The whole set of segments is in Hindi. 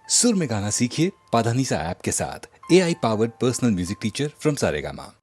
सुर में गाना सीखिए पाधानीसा ऐप के साथ। AI powered personal music teacher from Saregama.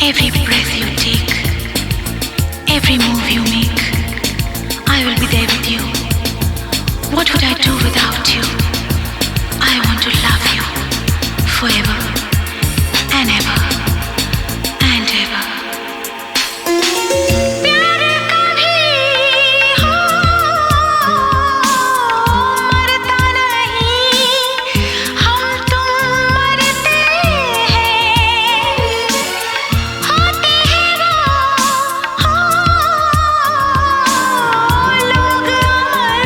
Every breath you take, every move you make, I will be there with you. What would I do without you? I want to love you forever and ever and ever. प्यार कभी हो मरता नहीं, हम तुम मरते हैं, होते हैं वो लोग अमर।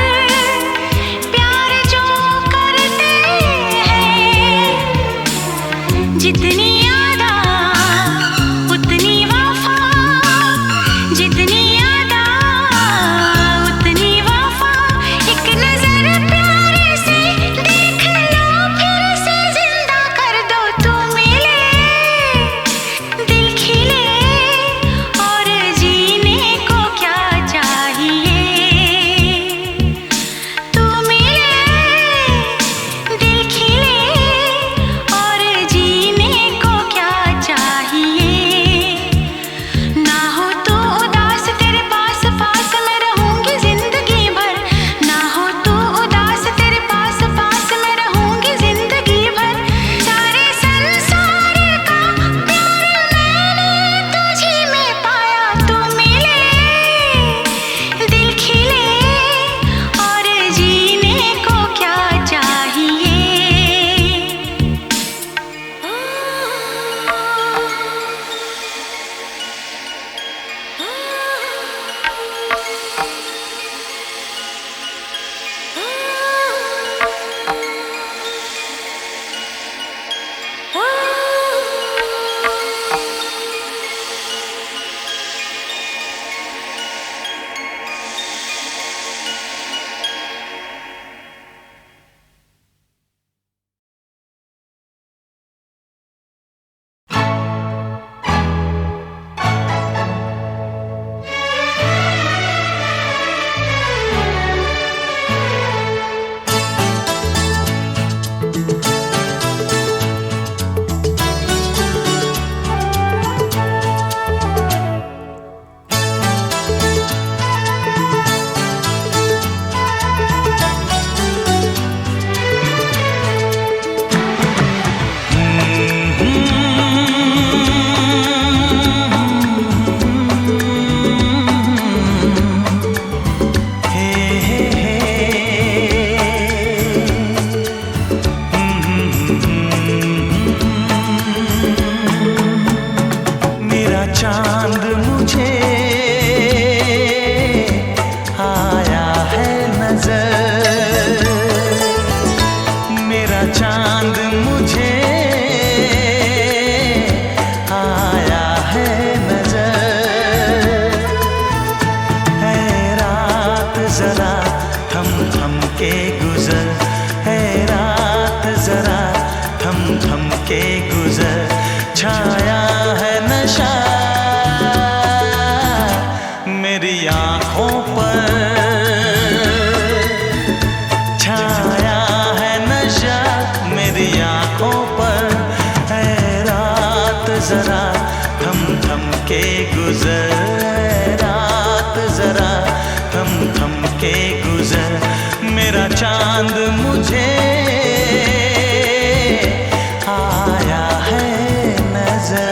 जरा थम थम के गुजर, है रात जरा थम थम के गुजर। छाया है नशा मेरी आँखों पर, छाया है नशा मेरी आँखों पर। है रात जरा थम थम के गुजर, है रात जरा थम थम के गुजर। मेरा चांद मुझे आया है नजर।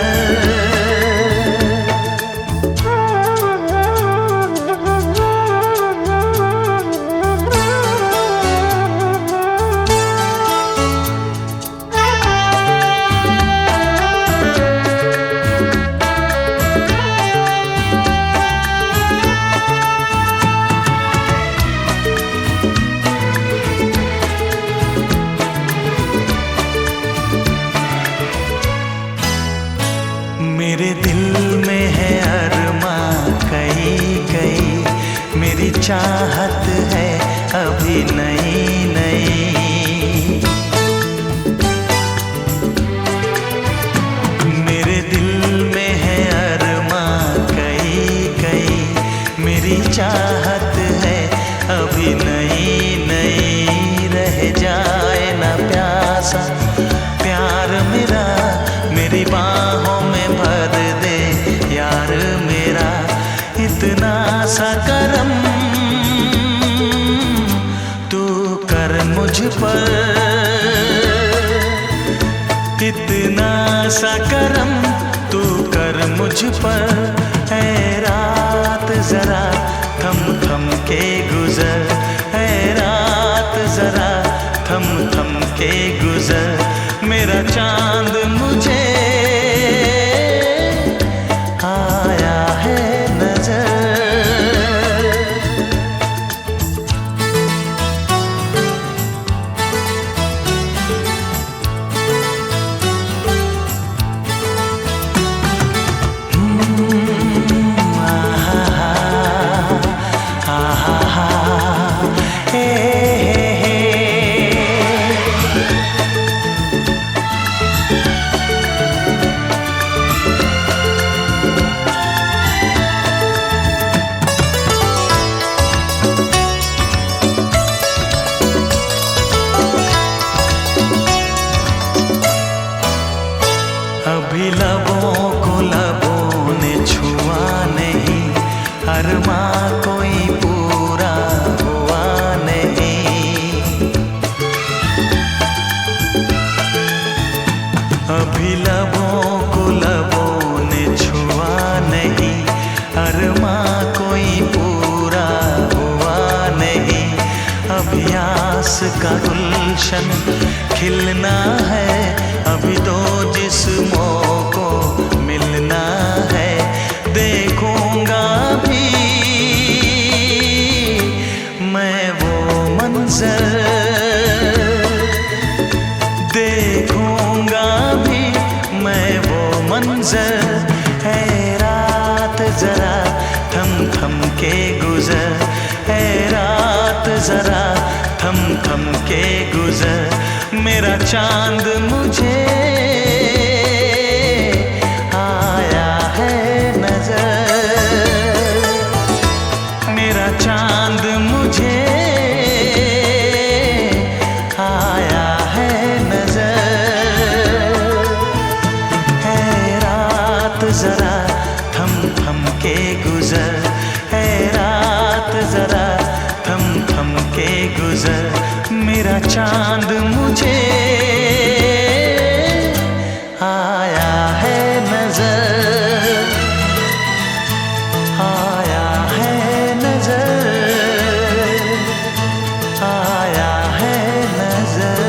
मेरे दिल में है अरमा कई कई, मेरी चाहत है अभी नई नई। मेरे दिल में है अरमा कई कई, मेरी चाहत है अभी नई नई। रह जाए ना प्यासा प्यार मेरा, मेरी बाहों में भर दे यार मेरा। इतना सा करम तू कर मुझ पर, इतना सा करम तू कर मुझ पर। है रात जरा थम थम के गुजर, है रात जरा थम थम के गुजर। मेरा चांद मुझे आया है नजर। अभी लबों को लबों ने छुआ नहीं, अरमा कोई पूरा हुआ नहीं। अभी लबों को लबों ने छुआ नहीं, अरमा कोई पूरा हुआ नहीं। अभी आस का गुलशन खिलना है, अभी दो जिस्मों को मिलना है। देखूंगा भी मैं वो मंजर, देखूंगा भी मैं वो मंजर। है रात जरा थम थम के गुजर, है रात जरा थम थम के गुजर। मेरा चांद मुझे आया है नजर, मेरा चांद मुझे आया है नजर। है रात जरा थम थम के गुजर, है रात जरा थम थम के गुजर। मेरा चांद मुझे आया है नजर, आया है नजर, आया है नजर।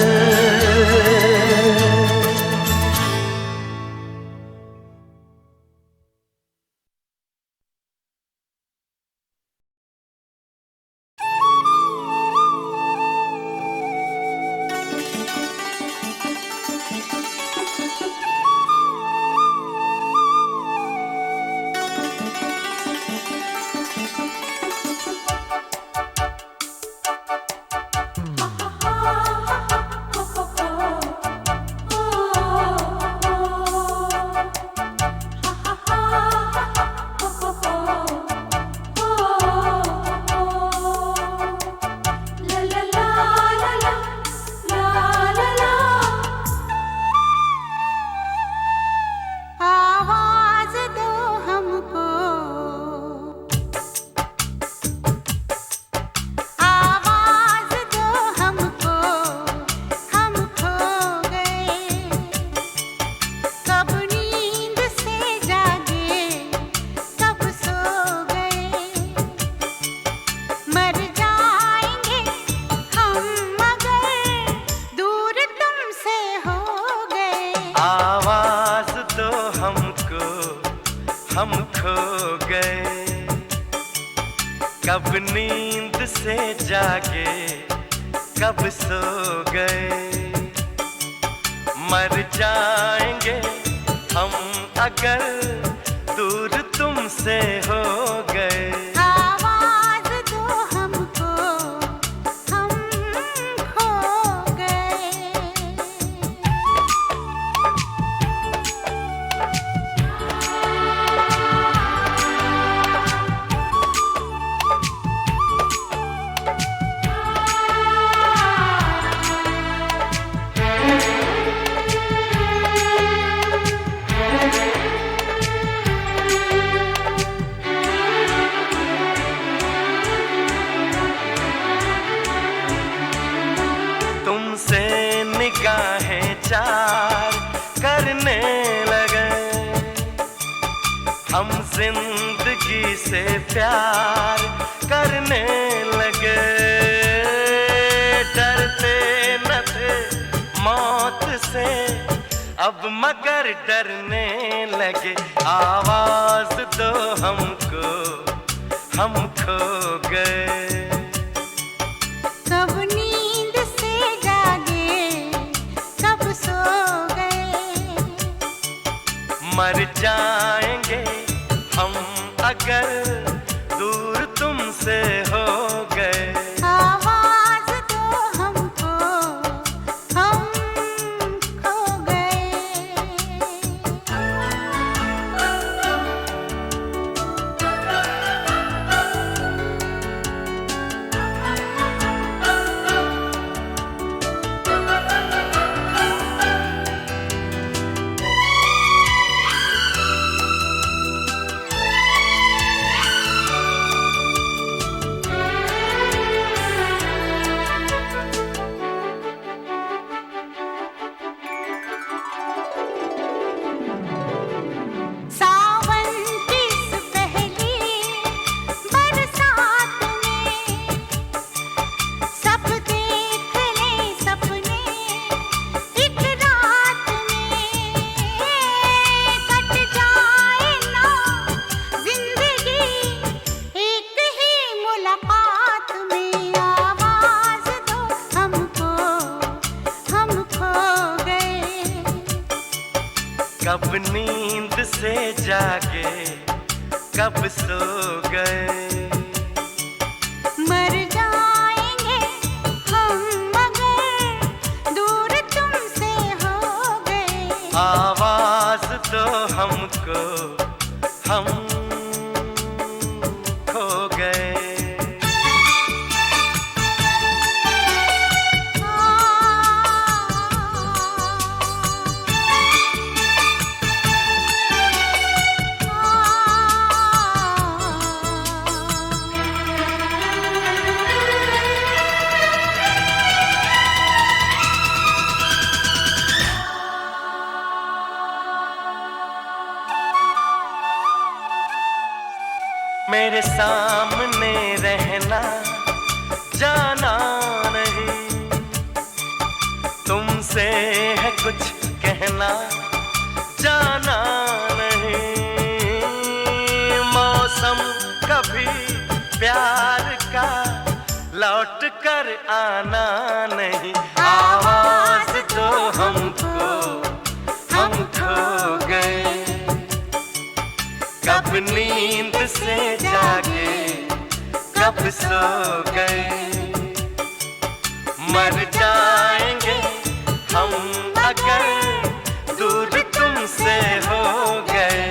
नींद से जागे कब सो गए। मर जाएंगे हम अगर दूर तुमसे हो गए। आवाज दो हमको, हम खो गए। तुमसे निगाहें चार करने लगे, हम जिंदगी से प्यार करने लगे। डरते न थे मौत से अब मगर डरने लगे। आवाज दो हमको, हम खो गए। कब नींद से जागे कब सो गए। मर जाएंगे हम अगर दूर तुमसे हो गए। आवाज दो हमको, हम खो गए। सावन की इस पहली बरसात में सब देख ले सपने एक रात में। कट जाए ना जिंदगी एक ही मुलाकात में। आवाज दो हमको, हम खो गए। कब नींद से जागे कब सो गए। मर जाएंगे हम मगर दूर तुमसे हो गए। आवाज दो हमको, हम खो गए। मेरे सामने रहना जाना नहीं, तुमसे है कुछ कहना जाना नहीं। मौसम कभी प्यार का लौट कर आना नहीं। आवाज दो हमको, हम खो गए। कब नींद से जागे कब सो गए। मर जाएंगे हम अगर दूर तुमसे हो गए।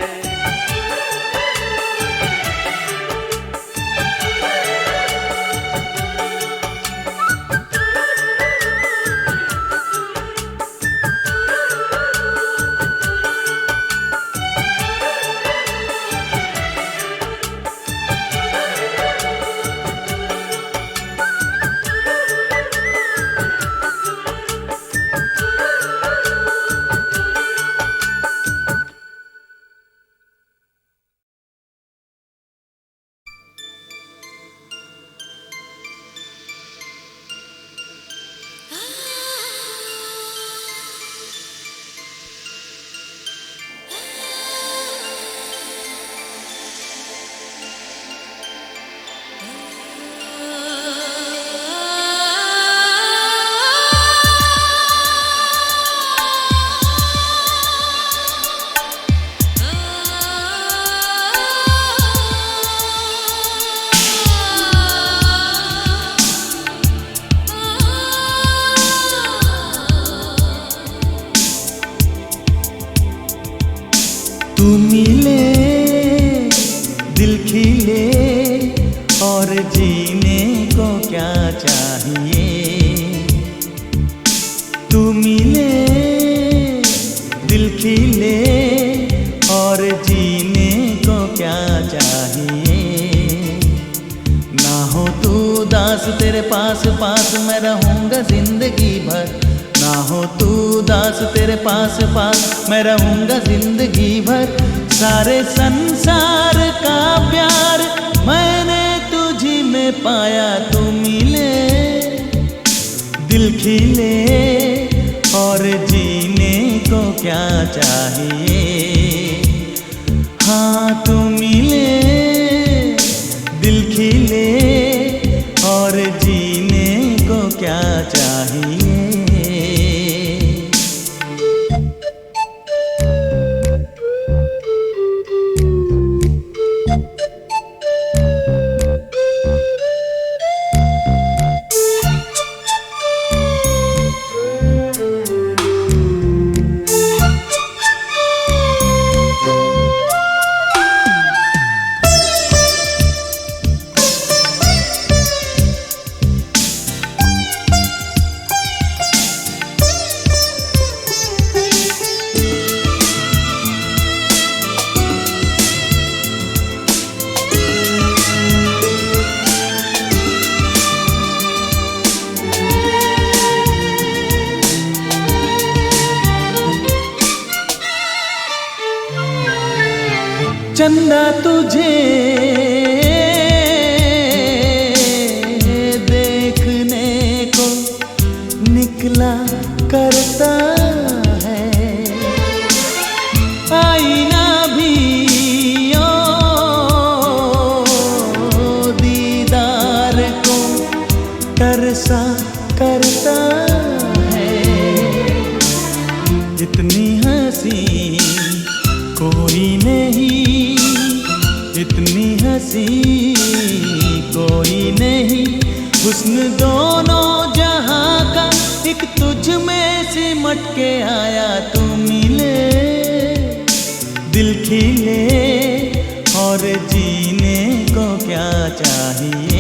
क्या चाहिए। तू मिले दिल खिले और जीने को क्या चाहिए। ना हो तू उदास तेरे पास पास मैं रहूंगा जिंदगी भर। ना हो तू उदास तेरे पास पास मैं रहूंगा जिंदगी भर। सारे संसार का प्यार मैंने तुझी में पाया। तू मिले दिल खिले और जीने को क्या चाहिए। हाँ तू मिले दिल खिले और जीने को क्या चाहिए। चंदा तुझे देखने को निकला करता है। आईना भी ओ दीदार को तरसा करता है। इतनी हंसी कोई नहीं, इतनी हंसी कोई नहीं। हुस्न दोनों जहां का एक तुझ में सिमट के आया। तू मिले दिल खिले और जीने को क्या चाहिए।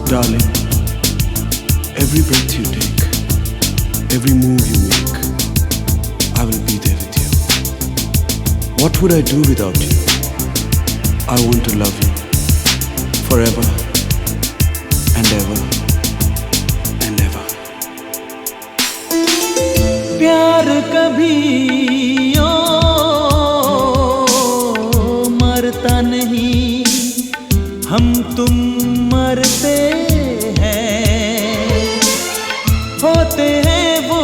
Darling, every breath you take, every move you make, I will be there with you. What would I do without you? I want to love you forever and ever and ever. प्यार कभी ओ मरता नहीं, हम तुम मरते हैं। होते हैं वो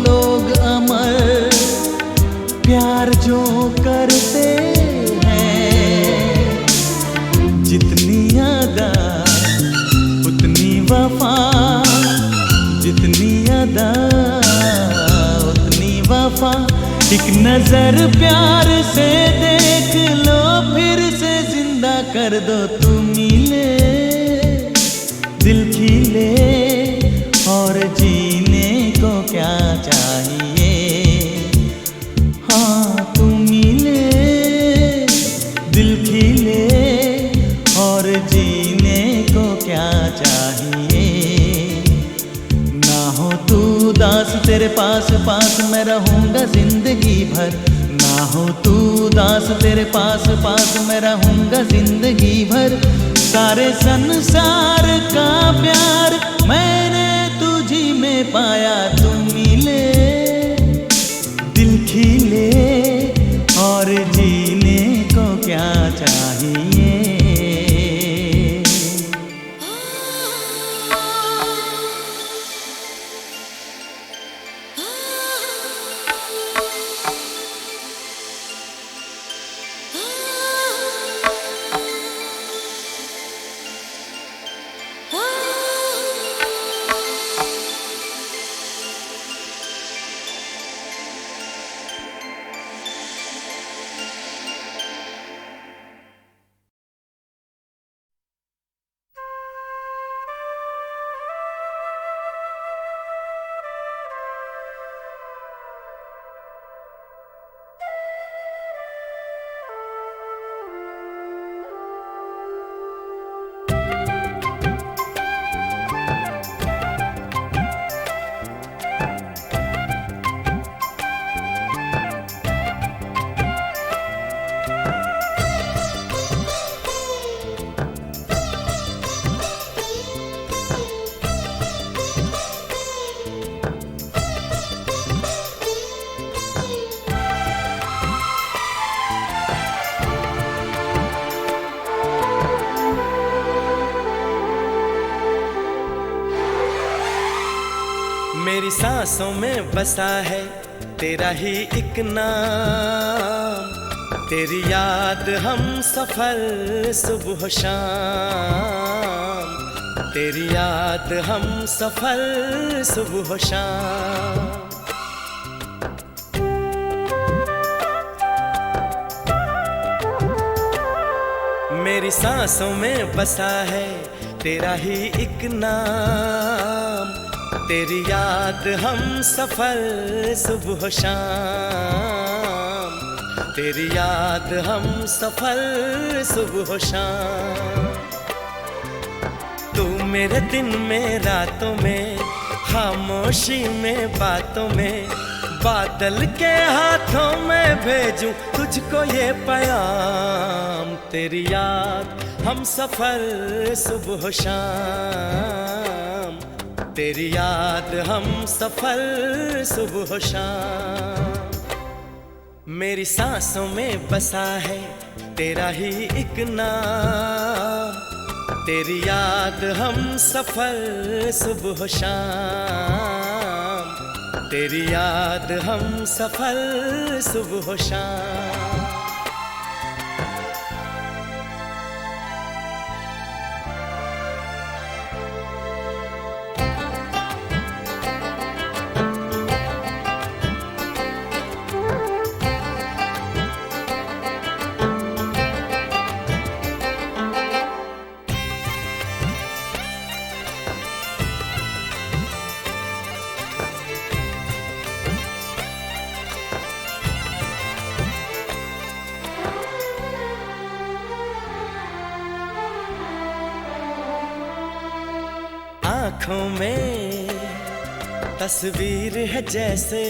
लोग अमर प्यार जो करते हैं। जितनी अदा उतनी वफा, जितनी अदा उतनी वफा। एक नजर प्यार से देख लो फिर से जिंदा कर दो। तू मिले दिल खिले और जीने को क्या चाहिए। हाँ तू मिले दिल खिले और जीने को क्या चाहिए। ना हो तू उदास तेरे पास पास मैं रहूंगा जिंदगी भर। ना हो तू उदास तेरे पास पास मैं रहूंगा जिंदगी भर। सारे संसार का प्यार मैंने तुझी में पाया। तू मिले दिल खिले और जीने को क्या चाहिए। सांसों में बसा है तेरा ही एक नाम, तेरी याद हम सफर सुबह शाम, तेरी याद हम सफर सुबह शाम। मेरी सांसों में बसा है तेरा ही एक नाम, तेरी याद हम सफर सुबह शाम, तेरी याद हम सफर सुबह शाम। तू मेरे दिन में रातों में, खामोशी में बातों में, बादल के हाथों में भेजूं तुझको ये पैगाम, तेरी याद हम सफर सुबह शाम, तेरी याद हम सफर सुबह शाम। मेरी सांसों में बसा है तेरा ही एक नाम, तेरी याद हम सफर सुबह शाम, तेरी याद हम सफर सुबह शाम। आँखों में तस्वीर है जैसे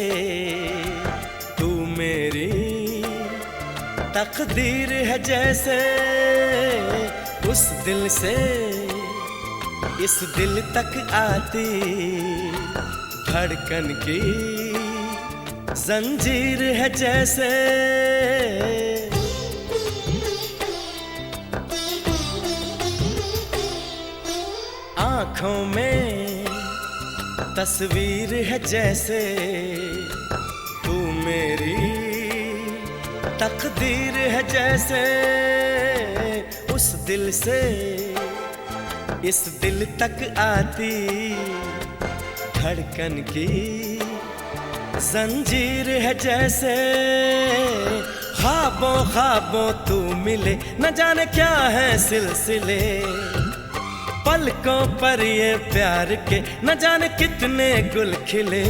तू मेरी तकदीर है जैसे, उस दिल से इस दिल तक आती धड़कन की जंजीर है जैसे। आँखों में तस्वीर है जैसे तू मेरी तकदीर है जैसे, उस दिल से इस दिल तक आती धड़कन की जंजीर है जैसे। ख्वाबों ख्वाबों तू मिले न जाने क्या है सिलसिले, पलकों पर ये प्यार के न जाने कितने गुल खिले,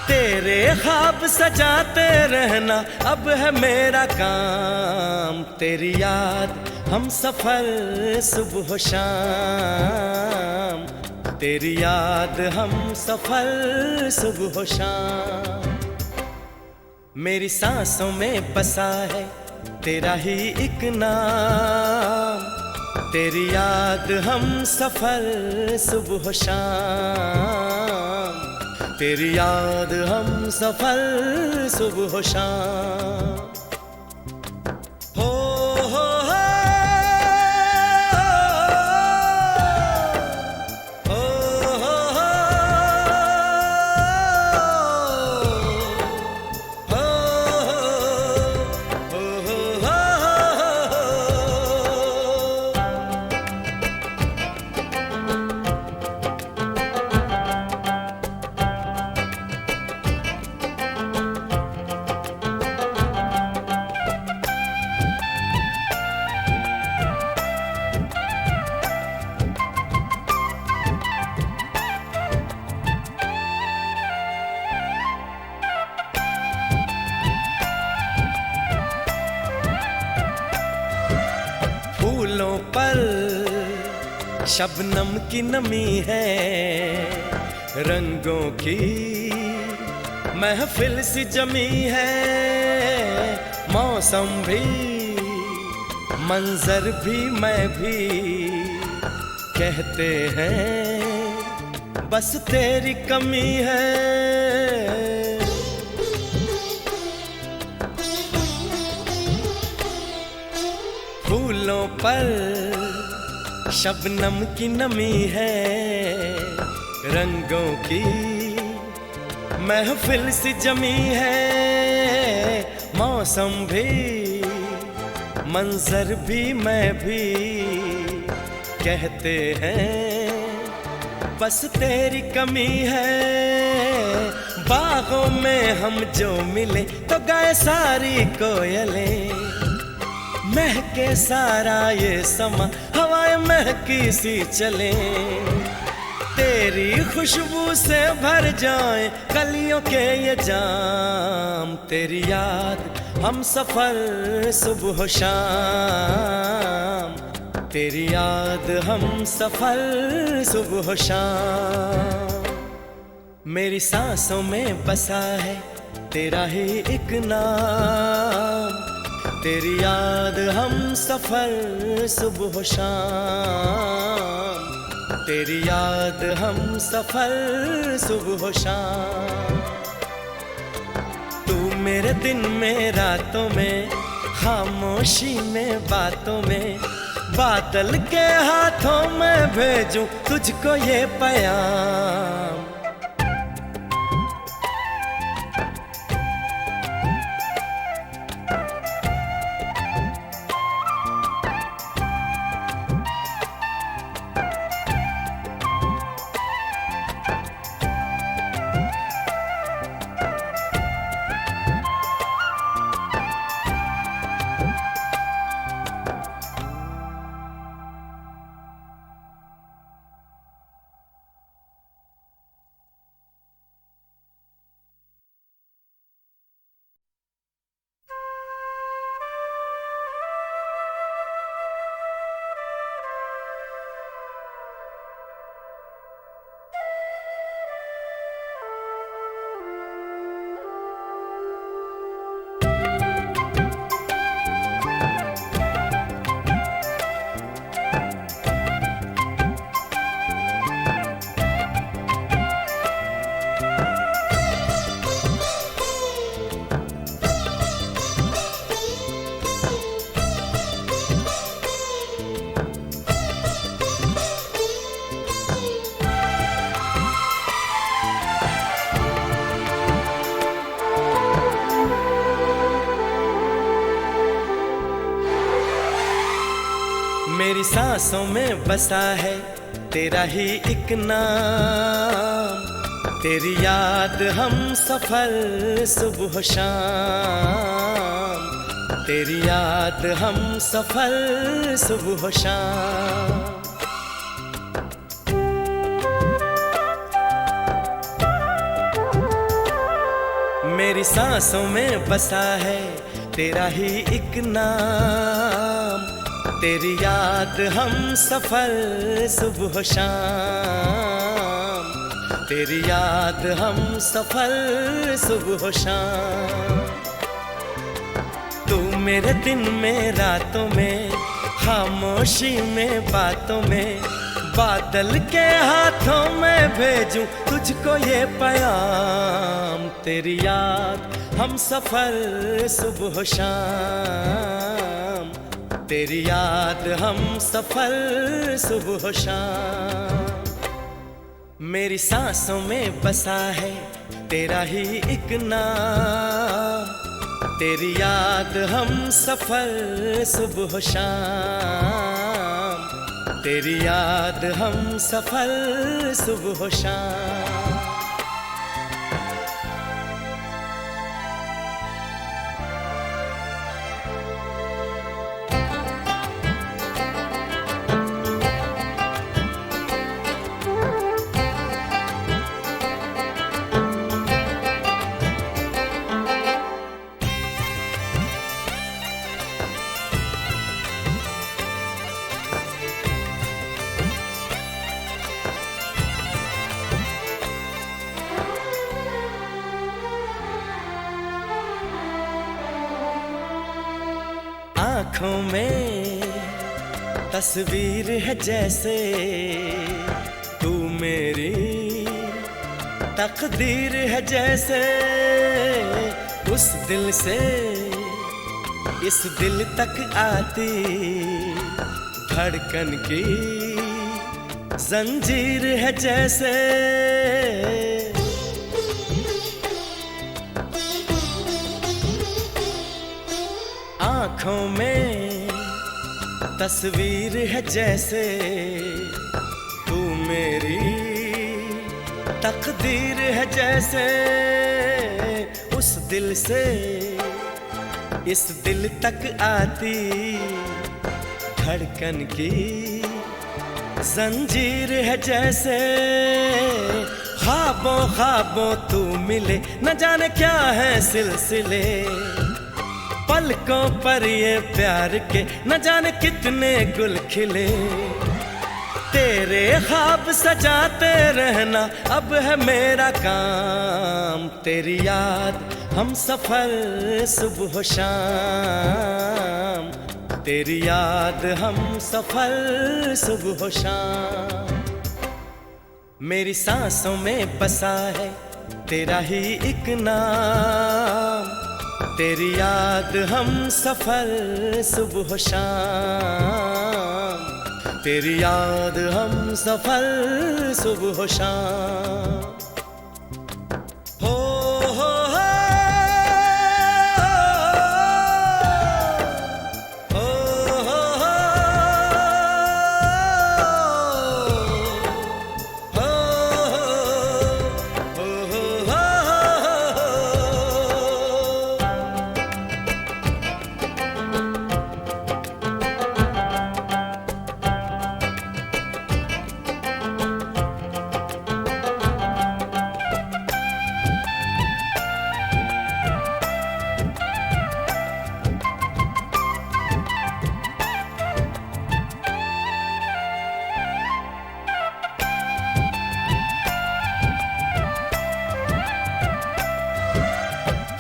तेरे ख्वाब सजाते रहना अब है मेरा काम, तेरी याद हम सफर सुबह शाम, तेरी याद हम सफर सुबह शाम। मेरी सांसों में बसा है तेरा ही एक नाम, तेरी याद हम सफर सुबह शाम, तेरी याद हम सफर सुबह शाम। फूलों पर शबनम की नमी है, रंगों की महफिल सी जमी है, मौसम भी मंजर भी मैं भी कहते हैं बस तेरी कमी है। फूलों पर शबनम की नमी है, रंगों की महफिल सी जमी है, मौसम भी मंजर भी मैं भी, कहते हैं बस तेरी कमी है। बागों में हम जो मिले तो गाए सारी कोयलें, महके सारा ये समा हवाएं महकी सी चले। तेरी खुशबू से भर जाए कलियों के ये जाम, तेरी याद हम सफर सुबह शाम, तेरी याद हम सफर सुबह शाम। मेरी सांसों में बसा है तेरा ही एक नाम, तेरी याद हम सफर सुबह शाम, तेरी याद हम सफर सुबह शाम। तू मेरे दिन में रातों में, खामोशी में बातों में, बादल के हाथों में भेजूं तुझको ये पैगाम। मेरी सांसों में बसा है तेरा ही एक नाम, तेरी याद हम सफर सुबह शाम, तेरी याद हम सफर सुबह शाम। मेरी सांसों में बसा है तेरा ही एक नाम, तेरी याद हम सफर सुबह शाम, तेरी याद हम सफर सुबह शाम। तू मेरे दिन में रातों में, खामोशी में बातों में, बादल के हाथों में भेजूं तुझको ये पैगाम। तेरी याद हम सफर सुबह शाम, तेरी याद हम सफर सुबह शाम। मेरी सांसों में बसा है तेरा ही एक नाम, तेरी याद हम सफर सुबह शाम, तेरी याद हम सफर सुबह शाम। आँखों में तस्वीर है जैसे तू मेरी तकदीर है जैसे, उस दिल से इस दिल तक आती धड़कन की जंजीर है जैसे। आंखों में तस्वीर है जैसे तू मेरी तकदीर है जैसे उस दिल से इस दिल तक आती धड़कन की जंजीर है जैसे ख्वाबों ख्वाबों तू मिले न जाने क्या है सिलसिले पलकों पर ये प्यार के न जाने कितने गुल खिले तेरे ख्वाब सजाते रहना अब है मेरा काम तेरी याद हम सफर सुबह शाम तेरी याद हम सफर सुबह शाम मेरी सांसों में बसा है तेरा ही एक नाम तेरी याद हम सफर सुबह शाम तेरी याद हम सफर सुबह शाम हो हो हो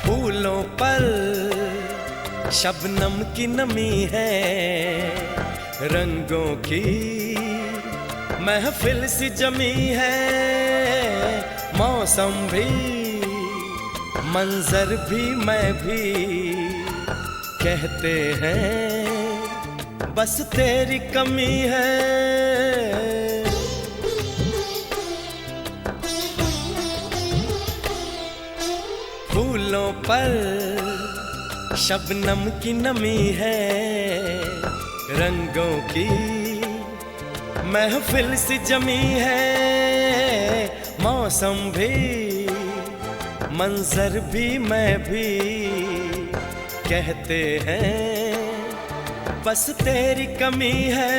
फूलों पर शबनम की नमी है रंगों की महफिल सी जमी है मौसम भी मंजर भी मैं भी कहते हैं बस तेरी कमी है फूलों पर शबनम की नमी है रंगों की महफिल सी जमी है मौसम भी मंजर भी मैं भी कहते हैं बस तेरी कमी है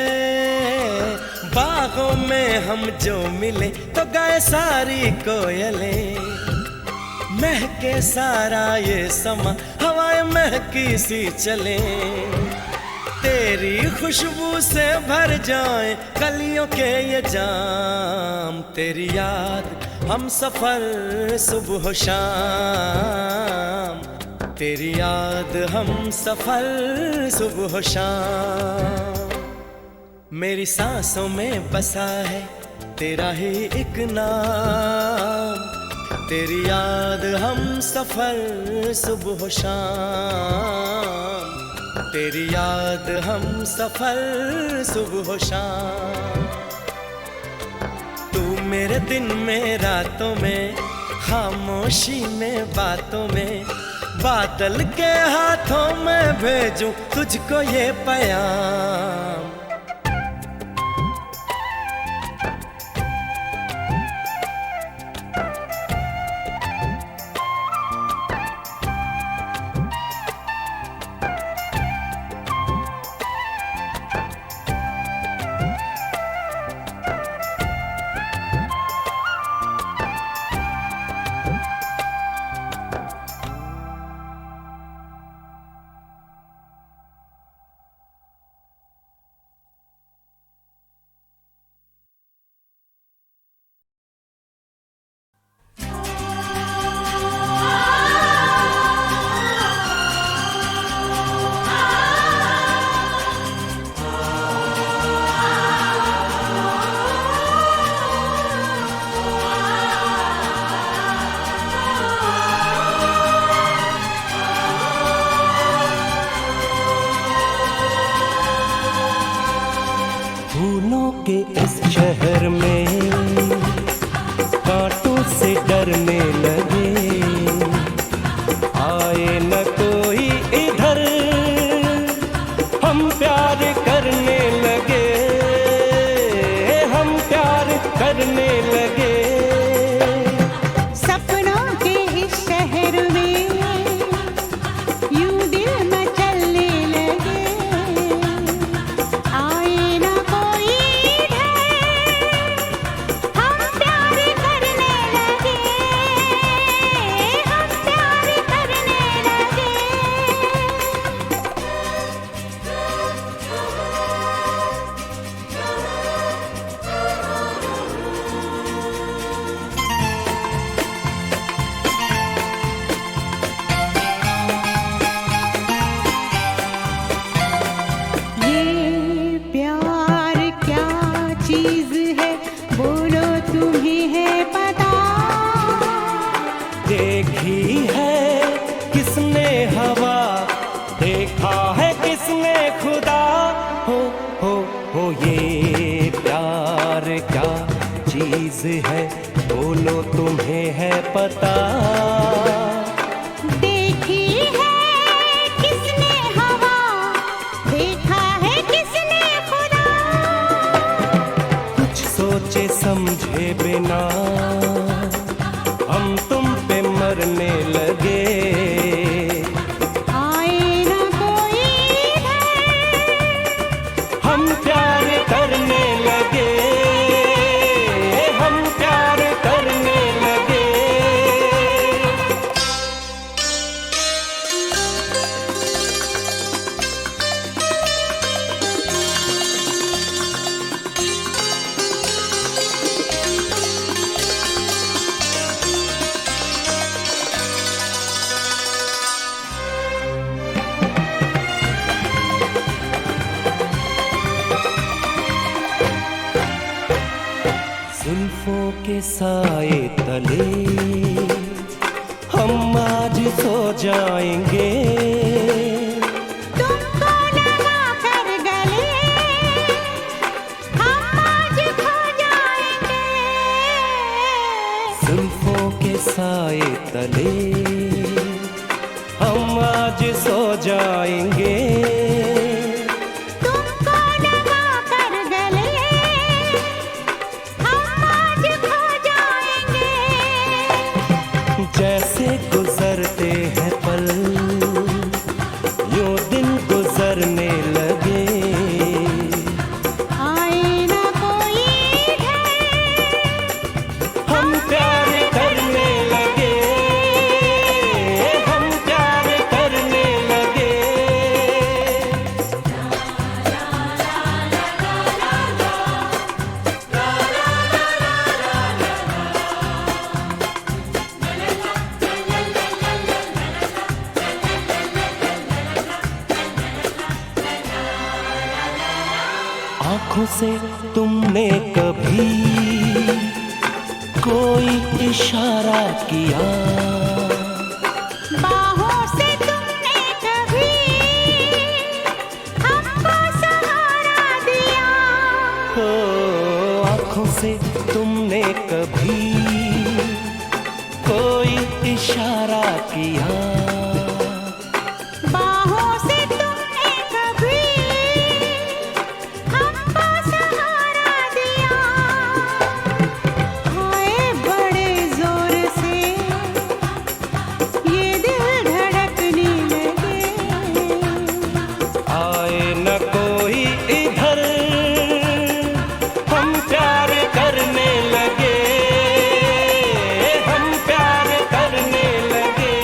बागों में हम जो मिले तो गाए सारी कोयलें महके सारा ये समा हवाएं महकी सी चले तेरी खुशबू से भर जाए कलियों के ये जाम तेरी याद हम सफर सुबह शाम तेरी याद हम सफर सुबह शाम मेरी सांसों में बसा है तेरा ही एक नाम तेरी याद हम सफर सुबह शाम तेरी याद हम सफर सुबह शाम तू मेरे दिन में रातों में खामोशी में बातों में बादल के हाथों में भेजूं तुझको ये पैगाम देखी है किसने हवा, देखा है किसने खुदा। हो ये प्यार क्या चीज है, बोलो तुम्हें है पता। देखी है किसने हवा, देखा है किसने खुदा। कुछ सोचे समझे बिना हम तुम पे मरने लगे। आए ना कोई हम प्यार करने लगे, हम प्यार करने लगे। जुल्फों के साए तले हम आज सो जाएंगे। तुमको लगा कर गले हम आज खो जाएंगे। जुल्फों के साए तले हम आज सो जाएंगे। तुमको लगा कर गले हम आज खो जाएंगे। जैसे गुजरते हैं पल यूं दिन गुजरने लगे। आए ना कोई हम प्यार करने लगे, हम प्यार करने लगे। आंखों से तुमने कभी कोई इशारा किया, बाहों से तुमने कभी हमको सहारा दिया। हो आंखों से तुमने कभी कोई इशारा किया। बाहों से तुमने कभी हमको सहारा दिया। आए बड़े जोर से ये दिल धड़कने लगे। आए न कोई इधर हम प्यार करने लगे, हम प्यार करने लगे।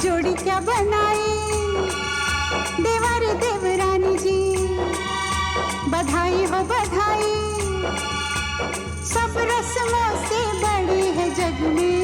जोड़ी क्या बनाई देवर देवरानी जी, बधाई हो बधाई, सब रस्मों से बड़ी है जग में